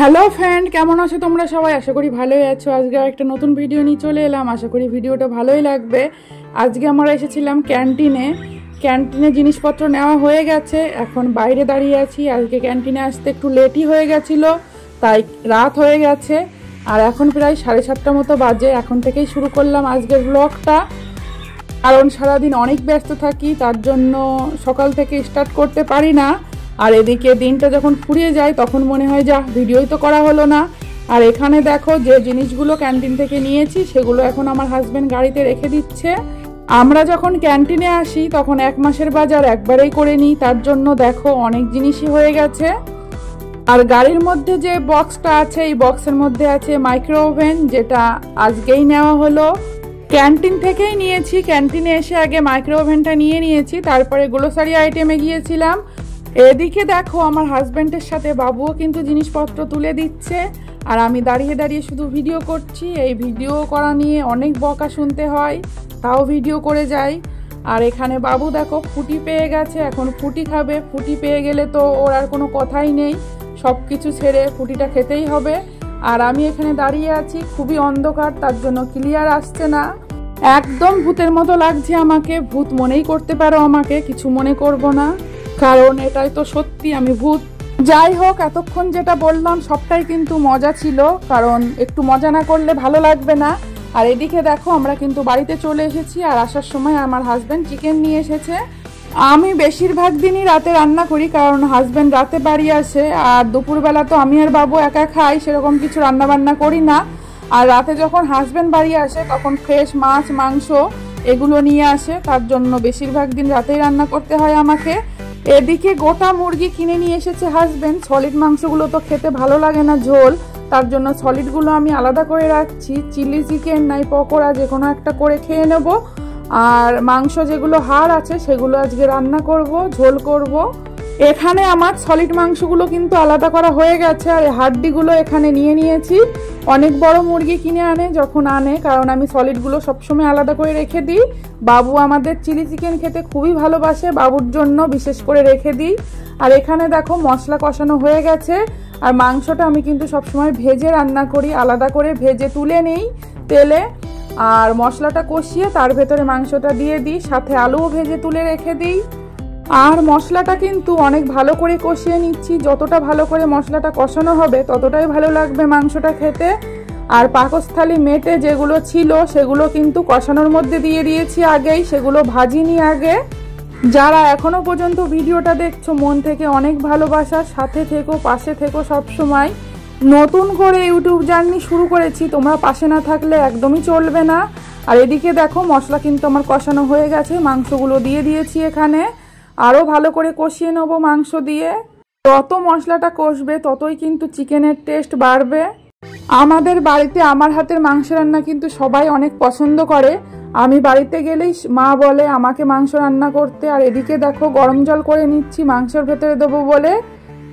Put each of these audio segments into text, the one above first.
Hello friend, কেমন আছো তোমরা সবাই? আশা করি ভালোই আছো। আজকে একটা নতুন ভিডিও নিয়ে চলে এলাম। আশা করি ভিডিওটা ভালোই লাগবে। আজকে আমরা এসেছিলাম ক্যান্টিনে জিনিসপত্র নেওয়া হয়ে গেছে, এখন বাইরে দাঁড়িয়ে আছি। আজকে ক্যান্টিনে আসতে একটু লেটই হয়ে গেছিলো, তাই রাত হয়ে গেছে। আর এখন প্রায় 7:30 মতো বাজে। এখন থেকেই শুরু করলাম আজকের ব্লগটা, কারণ সারাদিন অনেক ব্যস্ত থাকি, তার জন্য সকাল থেকে স্টার্ট করতে পারি না। আর এদিকে দিনটা যখন ফুরিয়ে যায় তখন মনে হয় যা ভিডিওই তো করা হলো না। আর এখানে দেখো যে জিনিসগুলো ক্যান্টিন থেকে নিয়েছি সেগুলো এখন আমার হাজবেন্ড গাড়িতে রেখে দিচ্ছে। আমরা যখন ক্যান্টিনে আসি তখন 1 মাসের বাজার একবারেই করে নিই, তার জন্য দেখো অনেক জিনিসই হয়ে গেছে। আর গাড়ির মধ্যে যে বক্সটা আছে, এই বক্সের মধ্যে আছে মাইক্রো ওভেন, যেটা আজকেই নেওয়া হলো। ক্যান্টিন থেকেই নিয়েছি। ক্যান্টিনে এসে আগে মাইক্রো ওভেনটা নিয়েছি, তারপরে গ্রোসারি আইটেমে গিয়েছিলাম। এদিকে দেখো আমার হাজবেন্ডের সাথে বাবুও কিন্তু জিনিসপত্র তুলে দিচ্ছে, আর আমি দাঁড়িয়ে দাঁড়িয়ে শুধু ভিডিও করছি। এই ভিডিও করা নিয়ে অনেক বকা শুনতে হয়, তাও ভিডিও করে যাই। আর এখানে বাবু দেখো ফুটি পেয়ে গেছে, এখন ফুটি খাবে। ফুটি পেয়ে গেলে তো ওর আর কোনো কথাই নেই, সব কিছু ছেড়ে ফুটিটা খেতেই হবে। আর আমি এখানে দাঁড়িয়ে আছি, খুবই অন্ধকার, তার জন্য ক্লিয়ার আসছে না। একদম ভূতের মতো লাগছে আমাকে। ভূত মনেই করতে পারো আমাকে, কিছু মনে করব না, কারণ এটাই তো সত্যি, আমি ভূত। যাই হোক, এতক্ষণ যেটা বললাম সবটাই কিন্তু মজা ছিল, কারণ একটু মজা না করলে ভালো লাগবে না। আর এদিকে দেখো আমরা কিন্তু বাড়িতে চলে এসেছি, আর আসার সময় আমার হাজবেন্ড চিকেন নিয়ে এসেছে। আমি বেশিরভাগ দিনই রাতে রান্না করি, কারণ হাজবেন্ড রাতে বাড়ি আসে, আর দুপুরবেলা তো আমি আর বাবু একা খাই, সেরকম কিছু রান্না বান্না করি না। আর রাতে যখন হাজবেন্ড বাড়ি আসে তখন ফ্রেশ মাছ মাংস এগুলো নিয়ে আসে, তার জন্য বেশিরভাগ দিন রাতেই রান্না করতে হয় আমাকে। এদিকে গোটা মুরগি কিনে নিয়ে এসেছে হাজবেন্ড। সলিড মাংসগুলো তো খেতে ভালো লাগে না ঝোল, তার জন্য সলিডগুলো আমি আলাদা করে রাখছি। চিলি চিকেন নাই পকোড়া যে কোনো একটা করে খেয়ে নেব। আর মাংস যেগুলো হাড় আছে সেগুলো আজকে রান্না করব, ঝোল করব। এখানে আমার সলিড মাংসগুলো কিন্তু আলাদা করা হয়ে গেছে, আর হাড্ডিগুলো এখানে নিয়েছি। অনেক বড় মুরগি কিনে আনে যখন আনে, কারণ আমি সলিডগুলো সবসময় আলাদা করে রেখে দিই। বাবু আমাদের চিলি চিকেন খেতে খুবই ভালোবাসে, বাবুর জন্য বিশেষ করে রেখে দিই। আর এখানে দেখো মশলা কষানো হয়ে গেছে। আর মাংসটা আমি কিন্তু সবসময় ভেজে রান্না করি, আলাদা করে ভেজে তুলে নেই তেলে, আর মশলাটা কষিয়ে তার ভেতরে মাংসটা দিয়ে দিই, সাথে আলুও ভেজে তুলে রেখে দিই। আর মশলাটা কিন্তু অনেক ভালো করে কষিয়ে নিচ্ছি। যতটা ভালো করে মশলাটা কষানো হবে ততটাই ভালো লাগবে মাংসটা খেতে। আর পাকস্থলী মেটে যেগুলো ছিল সেগুলো কিন্তু কষানোর মধ্যে দিয়ে দিয়েছি আগেই, সেগুলো ভাজিনি আগে। যারা এখনো পর্যন্ত ভিডিওটা দেখছো মন থেকে অনেক ভালোবাসা, সাথে থেকো, পাশে থেকো সব সময়। নতুন করে ইউটিউব জার্নি শুরু করেছি, তোমরা পাশে না থাকলে একদমই চলবে না। আর এদিকে দেখো মশলা কিন্তু আমার কষানো হয়ে গেছে, মাংসগুলো দিয়ে দিয়েছি এখানে। আরও ভালো করে কষিয়ে নেব মাংস দিয়ে। যত মশলাটা কষবে ততই কিন্তু চিকেনের টেস্ট বাড়বে। আমাদের বাড়িতে আমার হাতের মাংস রান্না কিন্তু সবাই অনেক পছন্দ করে। আমি বাড়িতে গেলেই মা বলে আমাকে মাংস রান্না করতে। আর এদিকে দেখো গরম জল করে নিচ্ছি মাংসের ভেতরে দেবো বলে।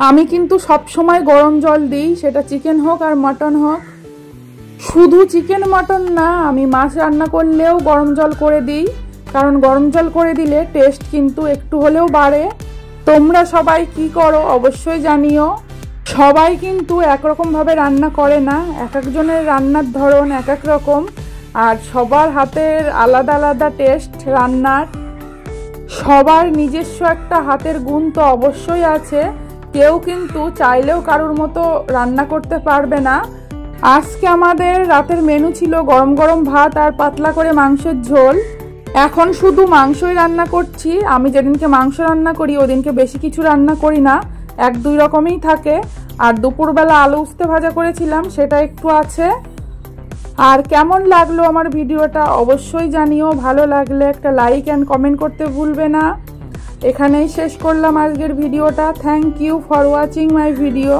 আমি কিন্তু সব সময় গরম জল দিই, সেটা চিকেন হোক আর মটন হোক। শুধু চিকেন মটন না, আমি মাছ রান্না করলেও গরম জল করে দিই, কারণ গরম জল করে দিলে টেস্ট কিন্তু একটু হলেও বাড়ে। তোমরা সবাই কি করো অবশ্যই জানিও। সবাই কিন্তু একরকমভাবে রান্না করে না, এক একজনের রান্নার ধরন এক এক রকম, আর সবার হাতের আলাদা আলাদা টেস্ট রান্নার। সবার নিজস্ব একটা হাতের গুণ তো অবশ্যই আছে, কেউ কিন্তু চাইলেও কারোর মতো রান্না করতে পারবে না। আজকে আমাদের রাতের মেনু ছিল গরম গরম ভাত আর পাতলা করে মাংসের ঝোল। এখন শুধু মাংসই রান্না করছি। আমি যেদিনকে মাংস রান্না করি ওদিনকে বেশি কিছু রান্না করি না, 1-2 রকমই থাকে। আর দুপুরবেলা আলু উস্তে ভাজা করেছিলাম, সেটা একটু আছে। আর কেমন লাগলো আমার ভিডিওটা অবশ্যই জানিও। ভালো লাগলে একটা লাইক অ্যান্ড কমেন্ট করতে ভুলবে না। এখানেই শেষ করলাম আজকের ভিডিওটা। Thank you for watching my video.